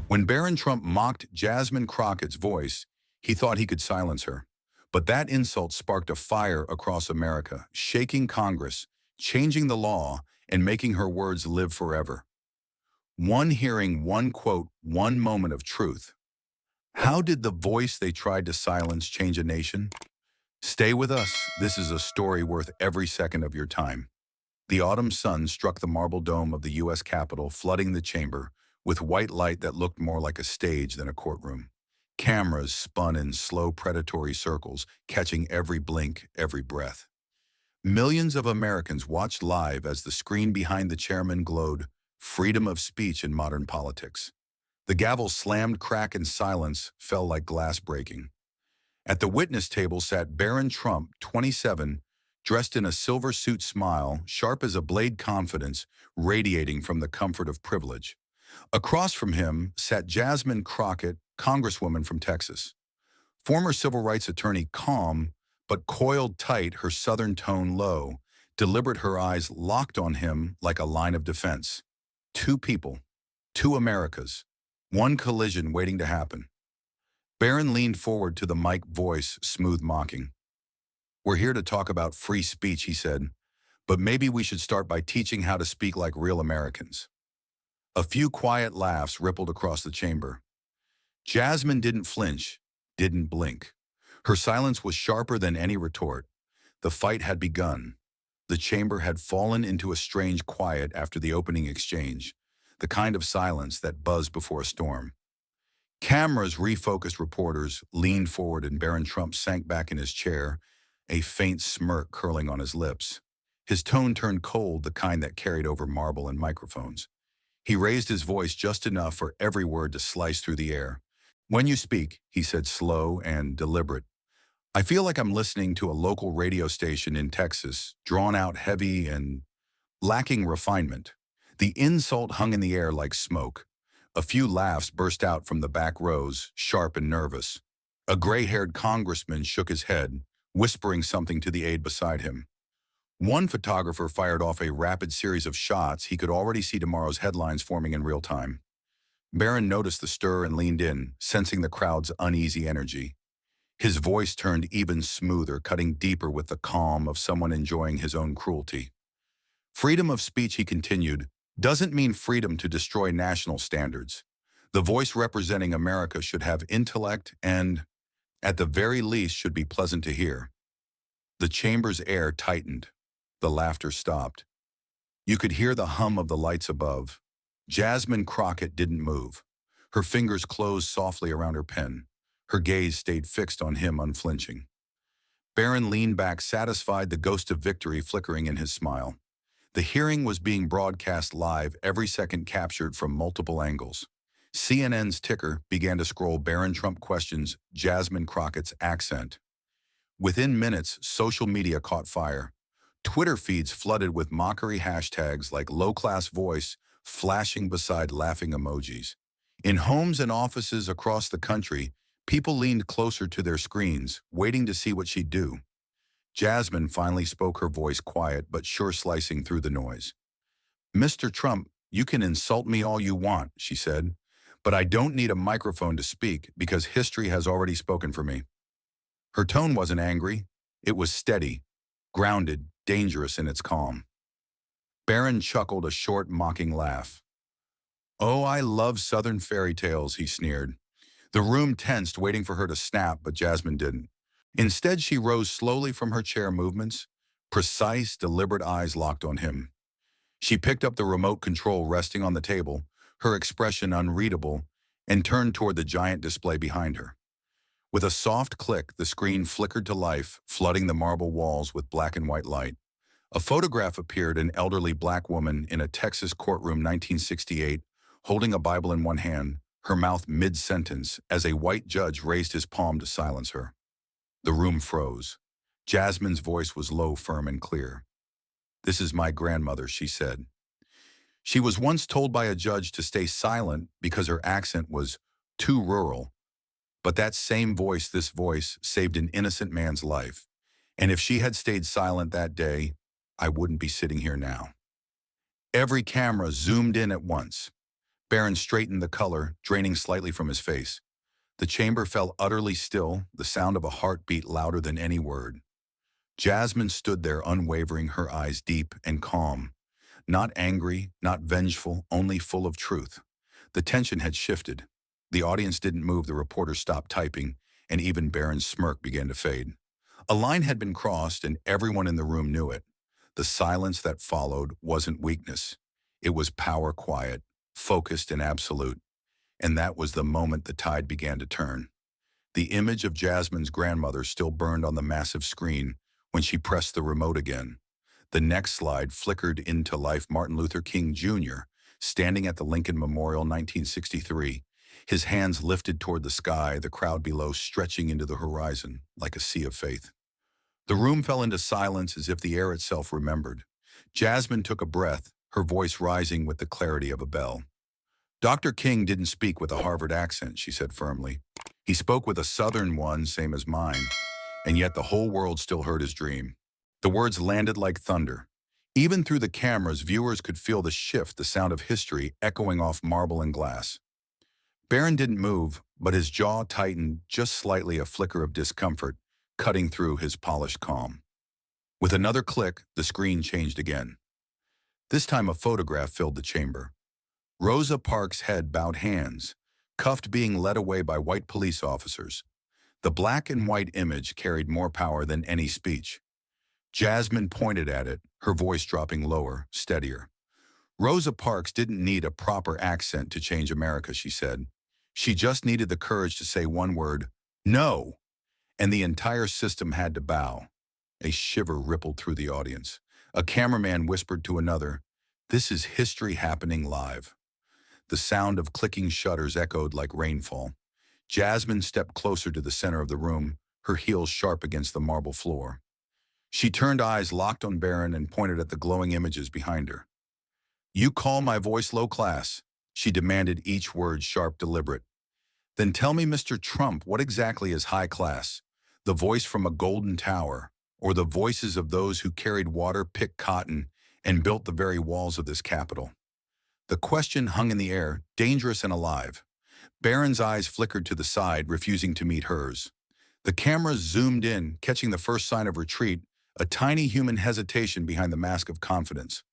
When Barron Trump mocked Jasmine Crockett's voice, he thought he could silence her. But that insult sparked a fire across America, shaking Congress, changing the law, and making her words live forever. One hearing, one quote, one moment of truth. How did the voice they tried to silence change a nation? Stay with us. This is a story worth every second of your time. The autumn sun struck the marble dome of the U.S. Capitol, flooding the chamber with white light that looked more like a stage than a courtroom. Cameras spun in slow predatory circles, catching every blink, every breath. Millions of Americans watched live as the screen behind the chairman glowed, freedom of speech in modern politics. The gavel slammed crack and silence fell like glass breaking. At the witness table sat Barron Trump, 27, dressed in a silver suit smile, sharp as a blade confidence, radiating from the comfort of privilege. Across from him sat Jasmine Crockett, Congresswoman from Texas. Former civil rights attorney, calm, but coiled tight, her southern tone low, deliberate, her eyes locked on him like a line of defense. Two people, two Americas, one collision waiting to happen. Barron leaned forward to the mic, voice smooth, mocking. "We're here to talk about free speech," he said, "but maybe we should start by teaching how to speak like real Americans." A few quiet laughs rippled across the chamber. Jasmine didn't flinch, didn't blink. Her silence was sharper than any retort. The fight had begun. The chamber had fallen into a strange quiet after the opening exchange, the kind of silence that buzzed before a storm. Cameras refocused, reporters leaned forward, and Barron Trump sank back in his chair, a faint smirk curling on his lips. His tone turned cold, the kind that carried over marble and microphones. He raised his voice just enough for every word to slice through the air. "When you speak," he said, slow and deliberate, "I feel like I'm listening to a local radio station in Texas, drawn out, heavy, and lacking refinement." The insult hung in the air like smoke. A few laughs burst out from the back rows, sharp and nervous. A gray-haired congressman shook his head, whispering something to the aide beside him. One photographer fired off a rapid series of shots. He could already see tomorrow's headlines forming in real time. Barron noticed the stir and leaned in, sensing the crowd's uneasy energy. His voice turned even smoother, cutting deeper with the calm of someone enjoying his own cruelty. "Freedom of speech," he continued, "doesn't mean freedom to destroy national standards. The voice representing America should have intellect and, at the very least, should be pleasant to hear." The chamber's air tightened. The laughter stopped. You could hear the hum of the lights above. Jasmine Crockett didn't move. Her fingers closed softly around her pen. Her gaze stayed fixed on him, unflinching. Barron leaned back, satisfied, the ghost of victory flickering in his smile. The hearing was being broadcast live, every second captured from multiple angles. CNN's ticker began to scroll Barron Trump questions Jasmine Crockett's accent. Within minutes, social media caught fire. Twitter feeds flooded with mockery hashtags like low-class voice flashing beside laughing emojis. In homes and offices across the country, people leaned closer to their screens, waiting to see what she'd do. Jasmine finally spoke, her voice quiet but sure, slicing through the noise. "Mr. Trump, you can insult me all you want," she said, "but I don't need a microphone to speak because history has already spoken for me." Her tone wasn't angry. It was steady, grounded, dangerous in its calm. Barron chuckled a short, mocking laugh. "Oh, I love Southern fairy tales," he sneered. The room tensed, waiting for her to snap, but Jasmine didn't. Instead, she rose slowly from her chair, movements, precise, deliberate, eyes locked on him. She picked up the remote control resting on the table, her expression unreadable, and turned toward the giant display behind her. With a soft click, the screen flickered to life, flooding the marble walls with black and white light. A photograph appeared, an elderly black woman in a Texas courtroom, 1968, holding a Bible in one hand, her mouth mid-sentence, as a white judge raised his palm to silence her. The room froze. Jasmine's voice was low, firm, and clear. "This is my grandmother," she said. She was once told by a judge to stay silent because her accent was too rural. But that same voice, this voice, saved an innocent man's life. And if she had stayed silent that day, I wouldn't be sitting here now. Every camera zoomed in at once. Barron straightened the color, draining slightly from his face. The chamber fell utterly still, the sound of a heartbeat louder than any word. Jasmine stood there unwavering, her eyes deep and calm. Not angry, not vengeful, only full of truth. The tension had shifted. The audience didn't move, the reporter stopped typing, and even Barron's smirk began to fade. A line had been crossed, and everyone in the room knew it. The silence that followed wasn't weakness. It was power, quiet, focused and absolute. And that was the moment the tide began to turn. The image of Jasmine's grandmother still burned on the massive screen when she pressed the remote again. The next slide flickered into life: Martin Luther King Jr., standing at the Lincoln Memorial, 1963, his hands lifted toward the sky, the crowd below stretching into the horizon like a sea of faith. The room fell into silence as if the air itself remembered. Jasmine took a breath, her voice rising with the clarity of a bell. Dr. King didn't speak with a Harvard accent, she said firmly. He spoke with a Southern one, same as mine, and yet the whole world still heard his dream. The words landed like thunder. Even through the cameras, viewers could feel the shift, the sound of history echoing off marble and glass. Barron didn't move, but his jaw tightened just slightly, a flicker of discomfort cutting through his polished calm. With another click, the screen changed again. This time a photograph filled the chamber. Rosa Parks' head bowed, hands, cuffed, being led away by white police officers. The black and white image carried more power than any speech. Jasmine pointed at it, her voice dropping lower, steadier. Rosa Parks didn't need a proper accent to change America, she said. She just needed the courage to say one word, no, and the entire system had to bow. A shiver rippled through the audience. A cameraman whispered to another, "This is history happening live." The sound of clicking shutters echoed like rainfall. Jasmine stepped closer to the center of the room, her heels sharp against the marble floor. She turned, eyes locked on Barron, and pointed at the glowing images behind her. "You call my voice low class?" She demanded, each word sharp, deliberate. "Then tell me, Mr. Trump, what exactly is high class? The voice from a golden tower, or the voices of those who carried water, picked cotton, and built the very walls of this capital?" The question hung in the air, dangerous and alive. Barron's eyes flickered to the side, refusing to meet hers. The cameras zoomed in, catching the first sign of retreat, a tiny human hesitation behind the mask of confidence.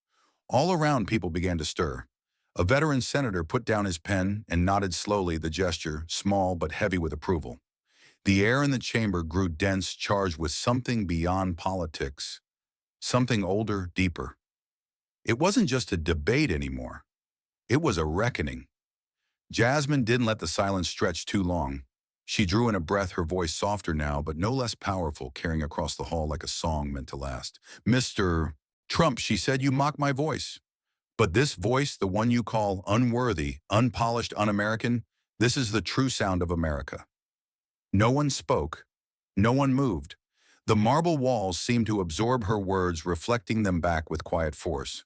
All around, people began to stir. A veteran senator put down his pen and nodded slowly, the gesture small but heavy with approval. The air in the chamber grew dense, charged with something beyond politics, something older, deeper. It wasn't just a debate anymore. It was a reckoning. Jasmine didn't let the silence stretch too long. She drew in a breath, her voice softer now, but no less powerful, carrying across the hall like a song meant to last. "Mr. Trump," she said, "you mock my voice. But this voice, the one you call unworthy, unpolished, un-American, this is the true sound of America." No one spoke. No one moved. The marble walls seemed to absorb her words, reflecting them back with quiet force.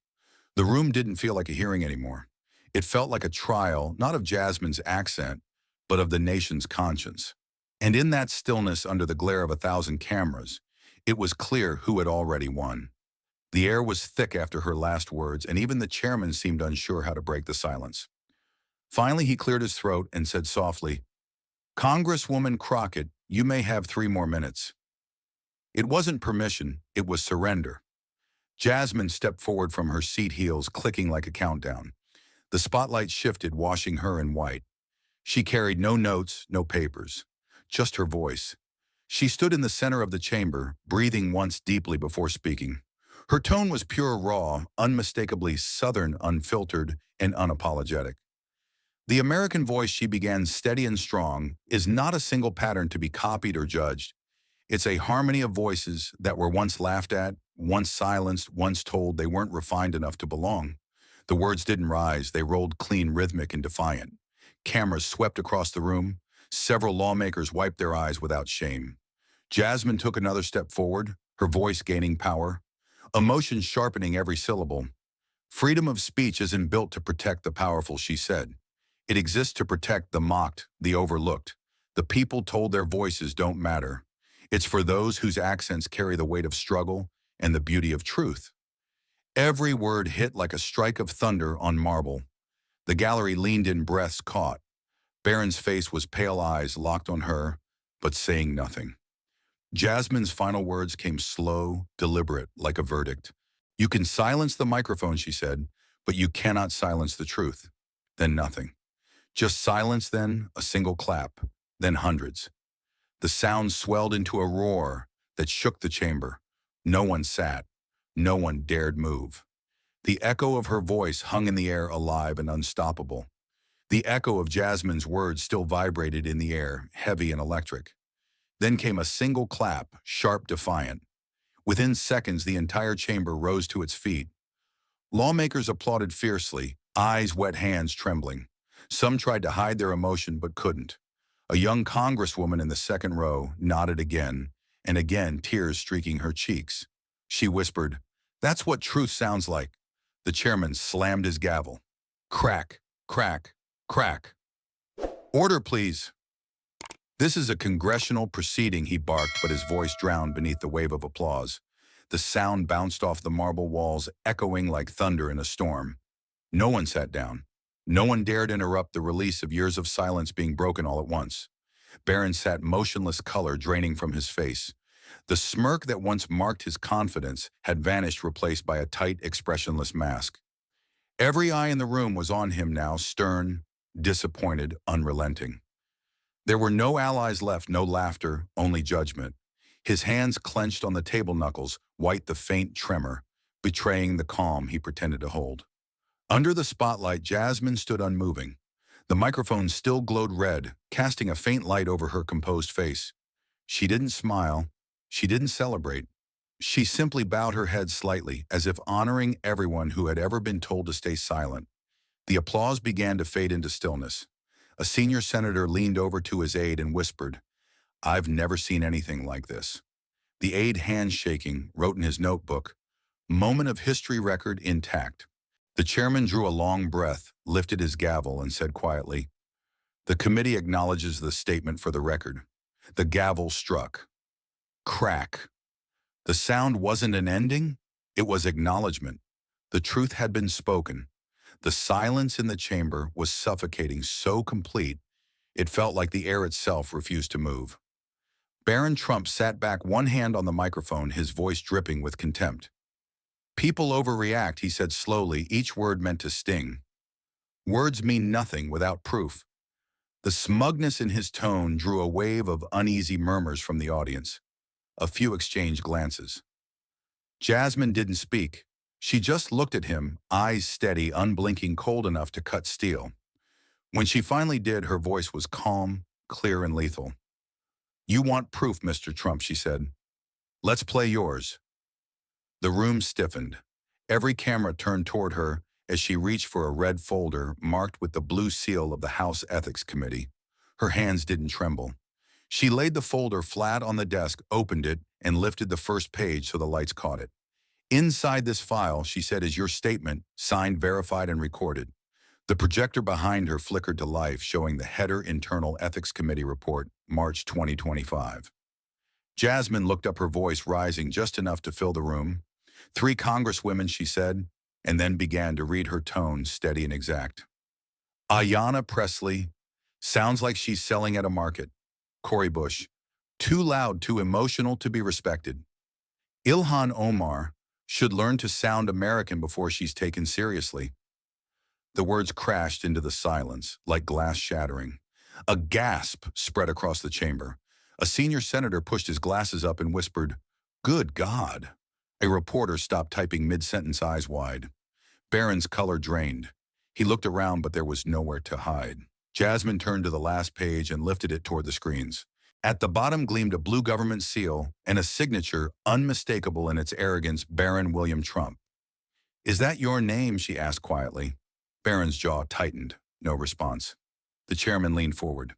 The room didn't feel like a hearing anymore. It felt like a trial, not of Jasmine's accent, but of the nation's conscience. And in that stillness, under the glare of 1,000 cameras, it was clear who had already won. The air was thick after her last words, and even the chairman seemed unsure how to break the silence. Finally, he cleared his throat and said softly, "Congresswoman Crockett, you may have 3 more minutes." It wasn't permission, it was surrender. Jasmine stepped forward from her seat, heels clicking like a countdown. The spotlight shifted, washing her in white. She carried no notes, no papers, just her voice. She stood in the center of the chamber, breathing once deeply before speaking. Her tone was pure, raw, unmistakably Southern, unfiltered, and unapologetic. "The American voice," she began, steady and strong, "is not a single pattern to be copied or judged. It's a harmony of voices that were once laughed at, once silenced, once told they weren't refined enough to belong. The words didn't rise, they rolled clean, rhythmic, and defiant. Cameras swept across the room. Several lawmakers wiped their eyes without shame. Jasmine took another step forward, her voice gaining power, emotion sharpening every syllable. "Freedom of speech isn't built to protect the powerful," she said. "It exists to protect the mocked, the overlooked, the people told their voices don't matter. It's for those whose accents carry the weight of struggle and the beauty of truth." Every word hit like a strike of thunder on marble. The gallery leaned in, breaths caught. Barron's face was pale, eyes locked on her, but saying nothing. Jasmine's final words came slow, deliberate, like a verdict. "You can silence the microphone," she said, "but you cannot silence the truth." Then nothing. Just silence, then a single clap, then hundreds. The sound swelled into a roar that shook the chamber. No one sat. No one dared move. The echo of her voice hung in the air, alive and unstoppable. The echo of Jasmine's words still vibrated in the air, heavy and electric. Then came a single clap, sharp, defiant. Within seconds, the entire chamber rose to its feet. Lawmakers applauded fiercely, eyes wet, hands trembling. Some tried to hide their emotion but couldn't. A young congresswoman in the second row nodded again, and again, tears streaking her cheeks. She whispered, "That's what truth sounds like." The chairman slammed his gavel. Crack, crack, crack. "Order, please." "This is a congressional proceeding," he barked, but his voice drowned beneath the wave of applause. The sound bounced off the marble walls, echoing like thunder in a storm. No one sat down. No one dared interrupt the release of years of silence being broken all at once. Barron sat motionless, color draining from his face. The smirk that once marked his confidence had vanished, replaced by a tight, expressionless mask. Every eye in the room was on him now, stern, disappointed, unrelenting. There were no allies left, no laughter, only judgment. His hands clenched on the table knuckles, white the faint tremor, betraying the calm he pretended to hold. Under the spotlight, Jasmine stood unmoving. The microphone still glowed red, casting a faint light over her composed face. She didn't smile. She didn't celebrate. She simply bowed her head slightly, as if honoring everyone who had ever been told to stay silent. The applause began to fade into stillness. A senior senator leaned over to his aide and whispered, "I've never seen anything like this." The aide, hands shaking, wrote in his notebook, "Moment of history record intact." The chairman drew a long breath, lifted his gavel, and said quietly, "The committee acknowledges the statement for the record." The gavel struck. Crack. The sound wasn't an ending, it was acknowledgement. The truth had been spoken. The silence in the chamber was suffocating, so complete, it felt like the air itself refused to move. Barron Trump sat back, one hand on the microphone, his voice dripping with contempt. "People overreact," he said slowly, each word meant to sting. "Words mean nothing without proof." The smugness in his tone drew a wave of uneasy murmurs from the audience. A few exchanged glances. Jasmine didn't speak. She just looked at him, eyes steady, unblinking, cold enough to cut steel. When she finally did, her voice was calm, clear, and lethal. "You want proof, Mr. Trump," she said. "Let's play yours." The room stiffened. Every camera turned toward her as she reached for a red folder marked with the blue seal of the House Ethics Committee. Her hands didn't tremble. She laid the folder flat on the desk, opened it, and lifted the first page so the lights caught it. "Inside this file," she said, "is your statement, signed, verified, and recorded." The projector behind her flickered to life, showing the header, Internal Ethics Committee Report, March 2025. Jasmine looked up, her voice rising just enough to fill the room. "3 congresswomen," she said, and then began to read, her tone steady and exact. "Ayanna Pressley, sounds like she's selling at a market. Cori Bush, too loud, too emotional to be respected. Ilhan Omar, should learn to sound American before she's taken seriously." The words crashed into the silence, like glass shattering. A gasp spread across the chamber. A senior senator pushed his glasses up and whispered, "Good God." A reporter stopped typing mid-sentence, eyes wide. Barron's color drained. He looked around, but there was nowhere to hide. Jasmine turned to the last page and lifted it toward the screens. At the bottom gleamed a blue government seal and a signature unmistakable in its arrogance, Barron William Trump. "Is that your name?" she asked quietly. Barron's jaw tightened. No response. The chairman leaned forward.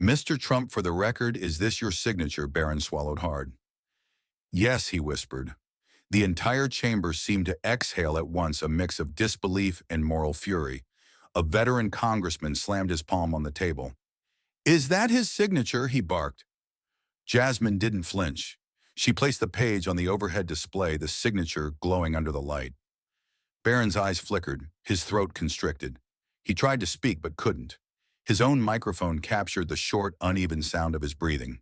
"Mr. Trump, for the record, is this your signature?" Barron swallowed hard. "Yes," he whispered. The entire chamber seemed to exhale at once, a mix of disbelief and moral fury. A veteran congressman slammed his palm on the table. "Is that his signature?" he barked. Jasmine didn't flinch. She placed the page on the overhead display, the signature glowing under the light. Barron's eyes flickered, his throat constricted. He tried to speak but couldn't. His own microphone captured the short, uneven sound of his breathing.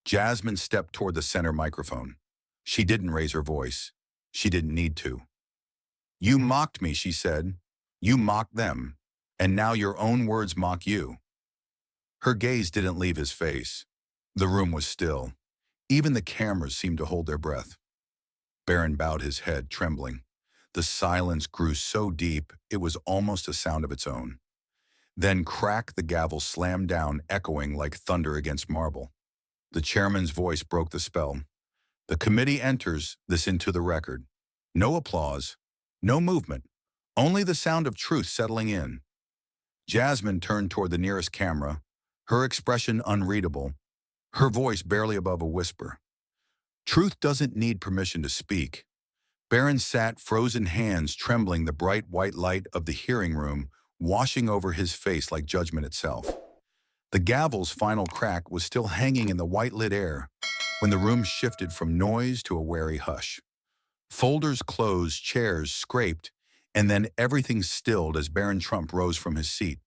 Jasmine stepped toward the center microphone. She didn't raise her voice. She didn't need to. "You mocked me," she said. "You mocked them. And now your own words mock you." Her gaze didn't leave his face. The room was still. Even the cameras seemed to hold their breath. Barron bowed his head, trembling. The silence grew so deep, it was almost a sound of its own. Then crack, the gavel slammed down, echoing like thunder against marble. The chairman's voice broke the spell. "The committee enters this into the record. No applause, no movement, only the sound of truth settling in." Jasmine turned toward the nearest camera, her expression unreadable, her voice barely above a whisper. "Truth doesn't need permission to speak." Barron sat, frozen hands trembling, the bright white light of the hearing room washing over his face like judgment itself. The gavel's final crack was still hanging in the white-lit air when the room shifted from noise to a wary hush. Folders closed, chairs scraped, and then everything stilled as Barron Trump rose from his seat.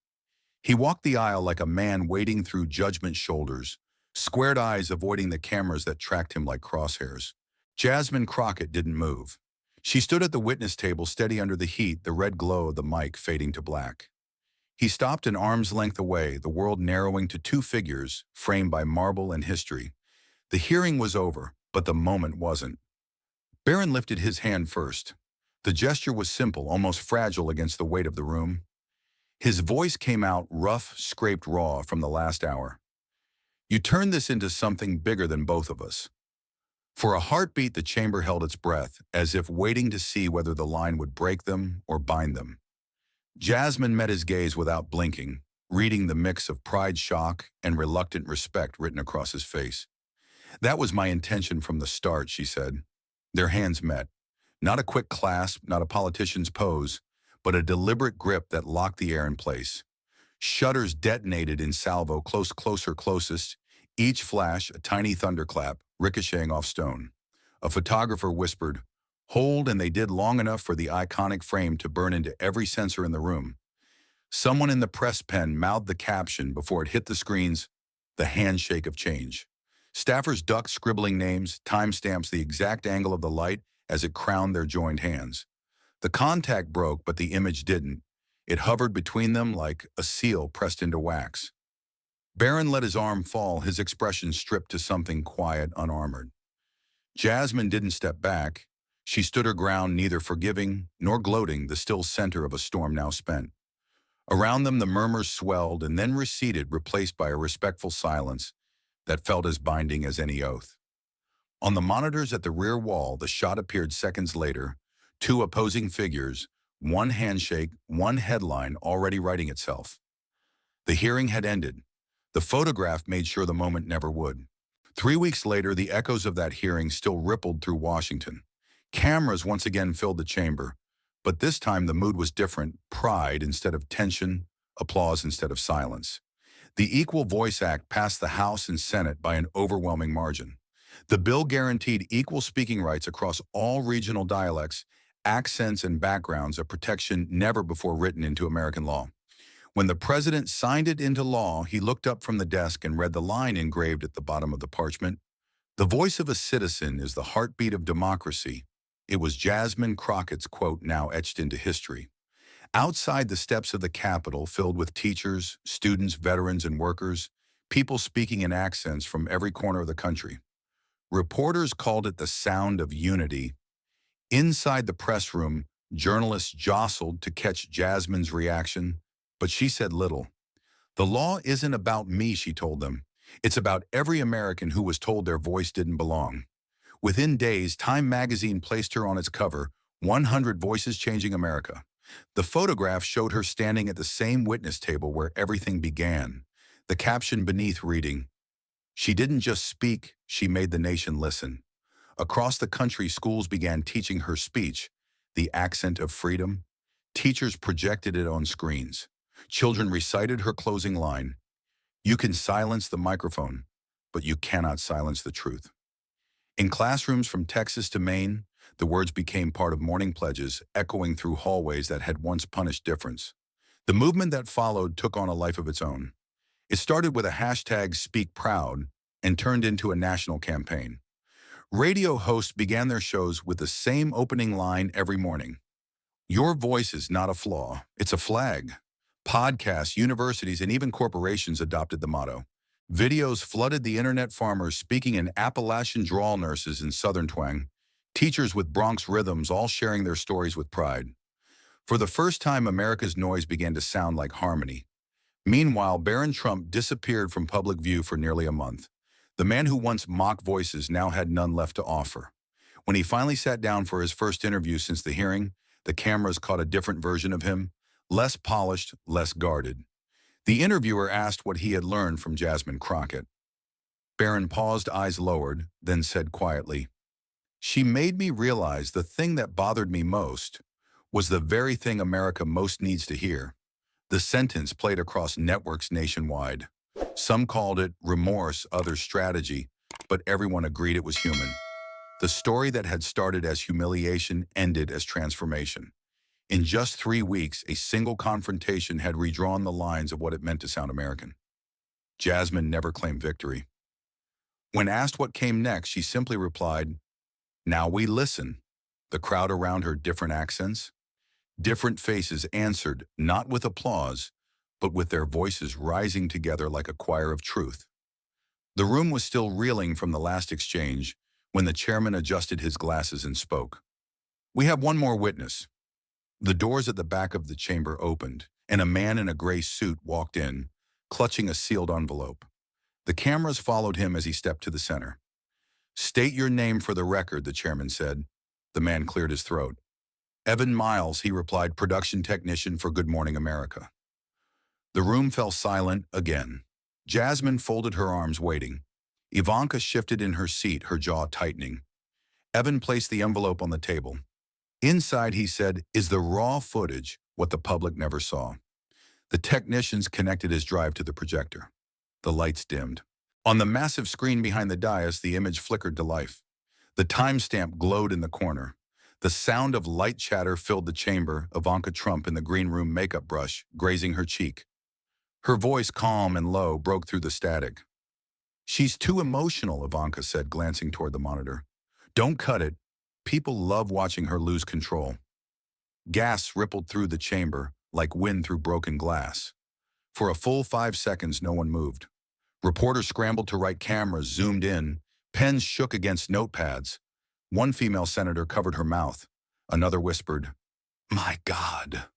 He walked the aisle like a man wading through judgment shoulders, squared eyes avoiding the cameras that tracked him like crosshairs. Jasmine Crockett didn't move. She stood at the witness table, steady under the heat, the red glow of the mic fading to black. He stopped an arm's length away, the world narrowing to two figures, framed by marble and history. The hearing was over, but the moment wasn't. Barron lifted his hand first. The gesture was simple, almost fragile against the weight of the room. His voice came out rough, scraped raw from the last hour. "You turned this into something bigger than both of us." For a heartbeat, the chamber held its breath, as if waiting to see whether the line would break them or bind them. Jasmine met his gaze without blinking, reading the mix of pride, shock, and reluctant respect written across his face. "That was my intention from the start," she said. Their hands met. Not a quick clasp, not a politician's pose, but a deliberate grip that locked the air in place. Shutters detonated in salvo, closer, closest, each flash a tiny thunderclap, ricocheting off stone. A photographer whispered, "Hold," and they did, long enough for the iconic frame to burn into every sensor in the room. Someone in the press pen mouthed the caption before it hit the screens, "The handshake of change." Staffers ducked, scribbling names, timestamps, the exact angle of the light as it crowned their joined hands. The contact broke, but the image didn't. It hovered between them like a seal pressed into wax. Barron let his arm fall, his expression stripped to something quiet, unarmored. Jasmine didn't step back. She stood her ground, neither forgiving nor gloating, the still center of a storm now spent. Around them the murmurs swelled and then receded, replaced by a respectful silence that felt as binding as any oath. On the monitors at the rear wall, the shot appeared seconds later, two opposing figures, one handshake, one headline already writing itself. The hearing had ended. The photograph made sure the moment never would. 3 weeks later, the echoes of that hearing still rippled through Washington. Cameras once again filled the chamber, but this time the mood was different: pride instead of tension, applause instead of silence. The Equal Voice Act passed the House and Senate by an overwhelming margin. The bill guaranteed equal speaking rights across all regional dialects, accents, and backgrounds, a protection never before written into American law. When the president signed it into law, he looked up from the desk and read the line engraved at the bottom of the parchment. "The voice of a citizen is the heartbeat of democracy." It was Jasmine Crockett's quote, now etched into history. Outside the steps of the Capitol, filled with teachers, students, veterans, and workers, people speaking in accents from every corner of the country. Reporters called it the sound of unity. Inside the press room, journalists jostled to catch Jasmine's reaction, but she said little. "The law isn't about me," she told them. "It's about every American who was told their voice didn't belong." Within days, Time magazine placed her on its cover, 100 Voices Changing America. The photograph showed her standing at the same witness table where everything began. The caption beneath reading, "She didn't just speak, she made the nation listen." Across the country, schools began teaching her speech, the accent of freedom. Teachers projected it on screens. Children recited her closing line, "You can silence the microphone, but you cannot silence the truth." In classrooms from Texas to Maine, the words became part of morning pledges, echoing through hallways that had once punished difference. The movement that followed took on a life of its own. It started with a hashtag Speak Proud and turned into a national campaign. Radio hosts began their shows with the same opening line every morning. Your voice is not a flaw, it's a flag. Podcasts, universities, and even corporations adopted the motto. Videos flooded the internet, farmers speaking in Appalachian drawl, nurses in Southern twang, teachers with Bronx rhythms all sharing their stories with pride. For the first time, America's noise began to sound like harmony. Meanwhile, Barron Trump disappeared from public view for nearly a month. The man who once mocked voices now had none left to offer. When he finally sat down for his first interview since the hearing, the cameras caught a different version of him, less polished, less guarded. The interviewer asked what he had learned from Jasmine Crockett. Barron paused, eyes lowered, then said quietly, "She made me realize the thing that bothered me most was the very thing America most needs to hear." The sentence played across networks nationwide. Some called it remorse, others strategy, but everyone agreed it was human. The story that had started as humiliation ended as transformation. In just 3 weeks, a single confrontation had redrawn the lines of what it meant to sound American. Jasmine never claimed victory. When asked what came next, she simply replied, "Now we listen." The crowd around her, different accents, different faces answered, not with applause, but with their voices rising together like a choir of truth. The room was still reeling from the last exchange when the chairman adjusted his glasses and spoke. "We have one more witness." The doors at the back of the chamber opened, and a man in a gray suit walked in, clutching a sealed envelope. The cameras followed him as he stepped to the center. "State your name for the record," the chairman said. The man cleared his throat. "Evan Miles," he replied, "production technician for Good Morning America." The room fell silent again. Jasmine folded her arms, waiting. Ivanka shifted in her seat, her jaw tightening. Evan placed the envelope on the table. Inside, he said, is the raw footage, what the public never saw. The technicians connected his drive to the projector. The lights dimmed. On the massive screen behind the dais, the image flickered to life. The timestamp glowed in the corner. The sound of light chatter filled the chamber, Ivanka Trump in the green room makeup brush, grazing her cheek. Her voice, calm and low, broke through the static. "She's too emotional," Ivanka said, glancing toward the monitor. "Don't cut it. People love watching her lose control." Gasps rippled through the chamber, like wind through broken glass. For a full 5 seconds, no one moved. Reporters scrambled to right, cameras zoomed in, pens shook against notepads. One female senator covered her mouth. Another whispered, "My God."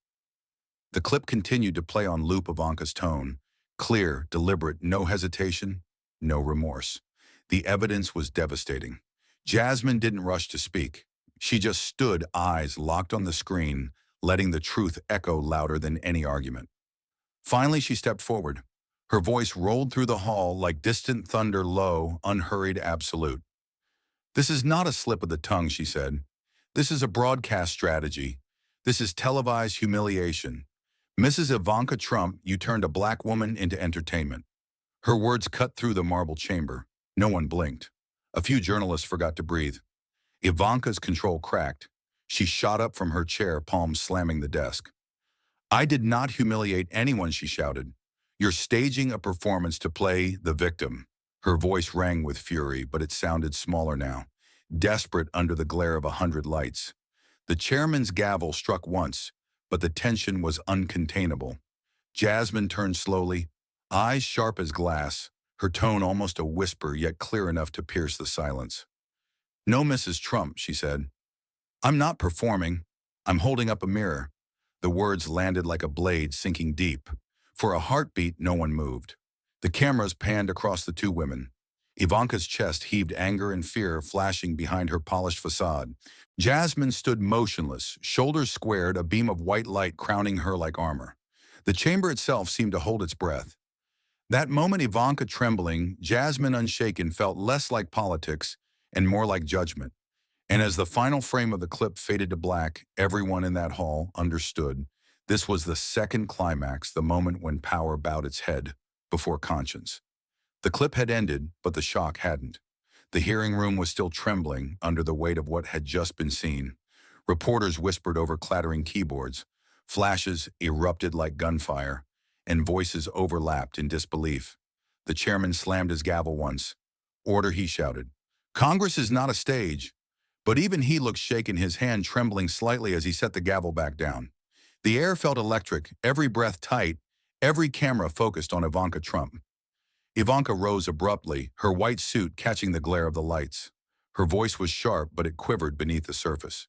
The clip continued to play on loop, Ivanka's tone. Clear, deliberate, no hesitation, no remorse. The evidence was devastating. Jasmine didn't rush to speak. She just stood, eyes locked on the screen, letting the truth echo louder than any argument. Finally, she stepped forward. Her voice rolled through the hall like distant thunder, low, unhurried, absolute. "This is not a slip of the tongue," she said. "This is a broadcast strategy. This is televised humiliation. Mrs. Ivanka Trump, you turned a black woman into entertainment." Her words cut through the marble chamber. No one blinked. A few journalists forgot to breathe. Ivanka's control cracked. She shot up from her chair, palms slamming the desk. "I did not humiliate anyone," she shouted. "You're staging a performance to play the victim." Her voice rang with fury, but it sounded smaller now, desperate under the glare of 100 lights. The chairman's gavel struck once, but the tension was uncontainable. Jasmine turned slowly, eyes sharp as glass, her tone almost a whisper, yet clear enough to pierce the silence. "No, Mrs. Trump," she said. "I'm not performing. I'm holding up a mirror." The words landed like a blade sinking deep. For a heartbeat, no one moved. The cameras panned across the two women. Ivanka's chest heaved, anger and fear flashing behind her polished facade. Jasmine stood motionless, shoulders squared, a beam of white light crowning her like armor. The chamber itself seemed to hold its breath. That moment, Ivanka trembling, Jasmine unshaken, felt less like politics and more like judgment. And as the final frame of the clip faded to black, everyone in that hall understood this was the second climax, the moment when power bowed its head before conscience. The clip had ended, but the shock hadn't. The hearing room was still trembling under the weight of what had just been seen. Reporters whispered over clattering keyboards. Flashes erupted like gunfire, and voices overlapped in disbelief. The chairman slammed his gavel once. "Order," he shouted. "Congress is not a stage." But even he looked shaken, his hand trembling slightly as he set the gavel back down. The air felt electric, every breath tight, every camera focused on Ivanka Trump. Ivanka rose abruptly, her white suit catching the glare of the lights. Her voice was sharp, but it quivered beneath the surface.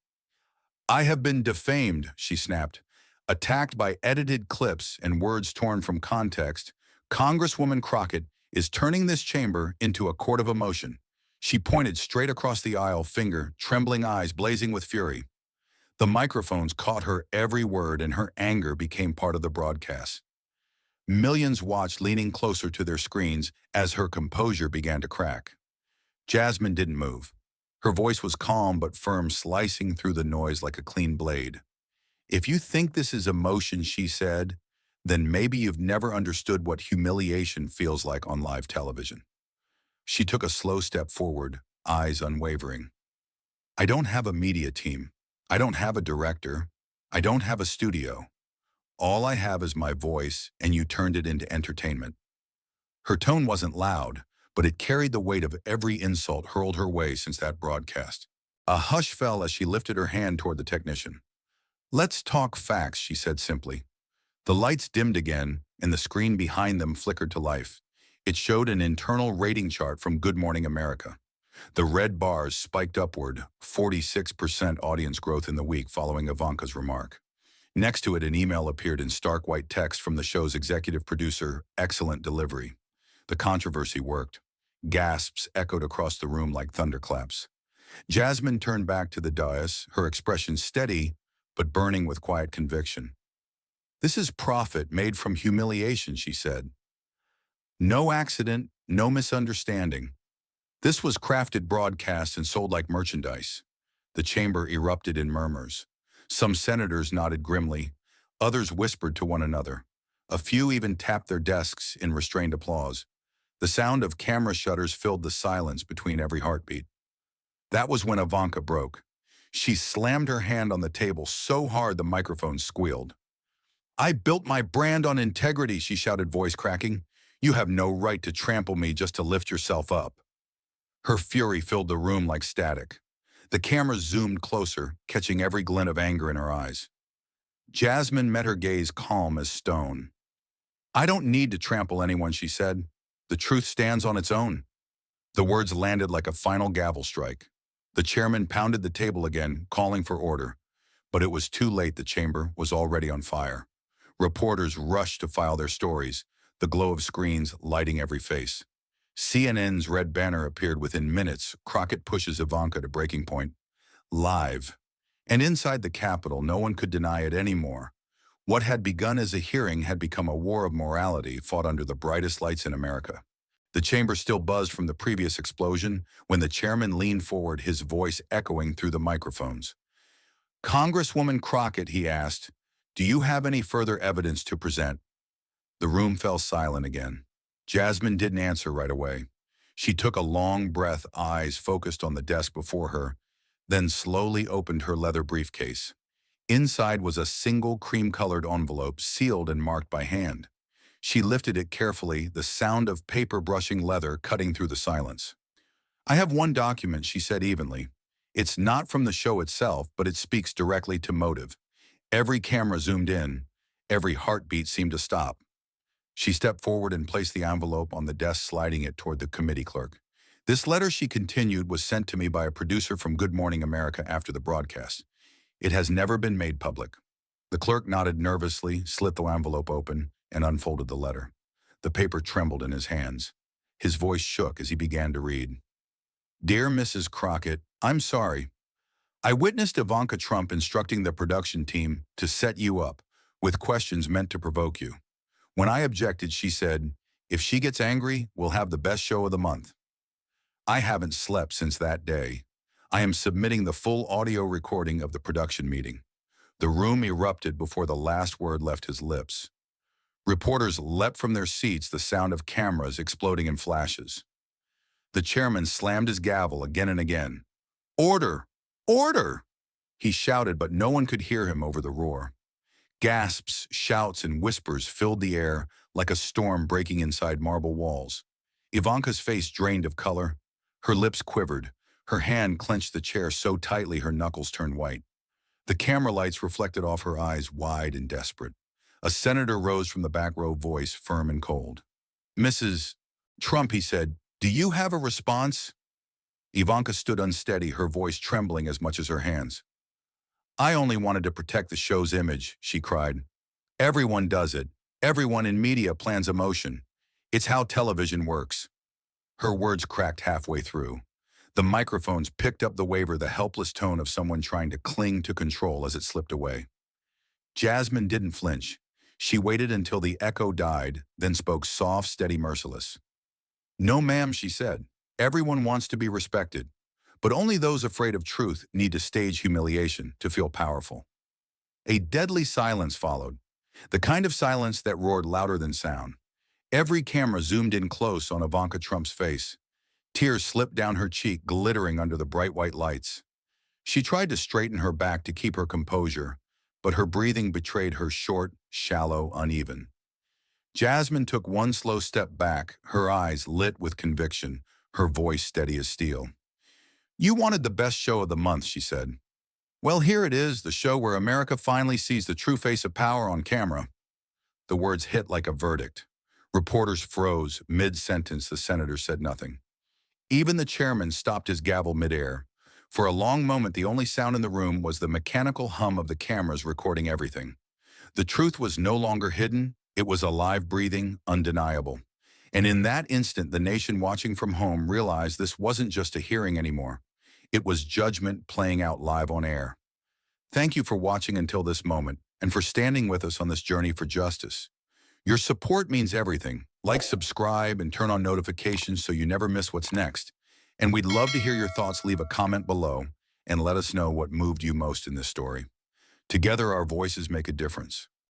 "I have been defamed," she snapped. Attacked by edited clips and words torn from context, Congresswoman Crockett is turning this chamber into a court of emotion. She pointed straight across the aisle, finger, trembling eyes blazing with fury. The microphones caught her every word, and her anger became part of the broadcast. Millions watched, leaning closer to their screens as her composure began to crack. Jasmine didn't move. Her voice was calm but firm, slicing through the noise like a clean blade. "If you think this is emotion," she said, "then maybe you've never understood what humiliation feels like on live television." She took a slow step forward, eyes unwavering. "I don't have a media team. I don't have a director. I don't have a studio. All I have is my voice, and you turned it into entertainment." Her tone wasn't loud, but it carried the weight of every insult hurled her way since that broadcast. A hush fell as she lifted her hand toward the technician. "Let's talk facts," she said simply. The lights dimmed again, and the screen behind them flickered to life. It showed an internal rating chart from Good Morning America. The red bars spiked upward, 46% audience growth in the week following Ivanka's remark. Next to it, an email appeared in stark white text from the show's executive producer, "Excellent delivery." The controversy worked. Gasps echoed across the room like thunderclaps. Jasmine turned back to the dais, her expression steady but burning with quiet conviction. "This is profit made from humiliation," she said. "No accident, no misunderstanding. This was crafted, broadcast, and sold like merchandise." The chamber erupted in murmurs. Some senators nodded grimly. Others whispered to one another. A few even tapped their desks in restrained applause. The sound of camera shutters filled the silence between every heartbeat. That was when Ivanka broke. She slammed her hand on the table so hard the microphone squealed. "I built my brand on integrity," she shouted, voice cracking. "You have no right to trample me just to lift yourself up." Her fury filled the room like static. The cameras zoomed closer, catching every glint of anger in her eyes. Jasmine met her gaze calm as stone. "I don't need to trample anyone," she said. "The truth stands on its own." The words landed like a final gavel strike. The chairman pounded the table again, calling for order. But it was too late. The chamber was already on fire. Reporters rushed to file their stories, the glow of screens lighting every face. CNN's red banner appeared within minutes. "Crockett pushes Ivanka to breaking point." Live. And inside the Capitol, no one could deny it anymore. What had begun as a hearing had become a war of morality fought under the brightest lights in America. The chamber still buzzed from the previous explosion when the chairman leaned forward, his voice echoing through the microphones. "Congresswoman Crockett," he asked, "do you have any further evidence to present?" The room fell silent again. Jasmine didn't answer right away. She took a long breath, eyes focused on the desk before her, then slowly opened her leather briefcase. Inside was a single cream-colored envelope, sealed and marked by hand. She lifted it carefully, the sound of paper brushing leather cutting through the silence. "I have one document," she said evenly. "It's not from the show itself, but it speaks directly to motive." Every camera zoomed in. Every heartbeat seemed to stop. She stepped forward and placed the envelope on the desk, sliding it toward the committee clerk. "This letter," she continued, "was sent to me by a producer from Good Morning America after the broadcast. It has never been made public." The clerk nodded nervously, slit the envelope open, and unfolded the letter. The paper trembled in his hands. His voice shook as he began to read. "Dear Mrs. Crockett, I'm sorry. I witnessed Ivanka Trump instructing the production team to set you up with questions meant to provoke you. When I objected, she said, 'If she gets angry, we'll have the best show of the month.' I haven't slept since that day. I am submitting the full audio recording of the production meeting." The room erupted before the last word left his lips. Reporters leapt from their seats, the sound of cameras exploding in flashes. The chairman slammed his gavel again and again. "Order! Order!" he shouted, but no one could hear him over the roar. Gasps, shouts, and whispers filled the air like a storm breaking inside marble walls. Ivanka's face drained of color. Her lips quivered. Her hand clenched the chair so tightly her knuckles turned white. The camera lights reflected off her eyes, wide and desperate. A senator rose from the back row, voice firm and cold. "Mrs. Trump," he said, "do you have a response?" Ivanka stood unsteady, her voice trembling as much as her hands. "I only wanted to protect the show's image," she cried. "Everyone does it. Everyone in media plans emotion. It's how television works." Her words cracked halfway through. The microphones picked up the waver, the helpless tone of someone trying to cling to control as it slipped away. Jasmine didn't flinch. She waited until the echo died, then spoke soft, steady, merciless. "No, ma'am," she said. "Everyone wants to be respected. But only those afraid of truth need to stage humiliation to feel powerful." A deadly silence followed, the kind of silence that roared louder than sound. Every camera zoomed in close on Ivanka Trump's face. Tears slipped down her cheek, glittering under the bright white lights. She tried to straighten her back to keep her composure, but her breathing betrayed her, short, shallow, uneven. Jasmine took one slow step back, her eyes lit with conviction, her voice steady as steel. "You wanted the best show of the month," she said. "Well, here it is, the show where America finally sees the true face of power on camera." The words hit like a verdict. Reporters froze. Mid-sentence, the senator said nothing. Even the chairman stopped his gavel midair. For a long moment, the only sound in the room was the mechanical hum of the cameras recording everything. The truth was no longer hidden. It was alive, breathing, undeniable. And in that instant, the nation watching from home realized this wasn't just a hearing anymore. It was judgment playing out live on air. Thank you for watching until this moment, and for standing with us on this journey for justice. Your support means everything. Like, subscribe, and turn on notifications so you never miss what's next. And we'd love to hear your thoughts. Leave a comment below and let us know what moved you most in this story. Together, our voices make a difference.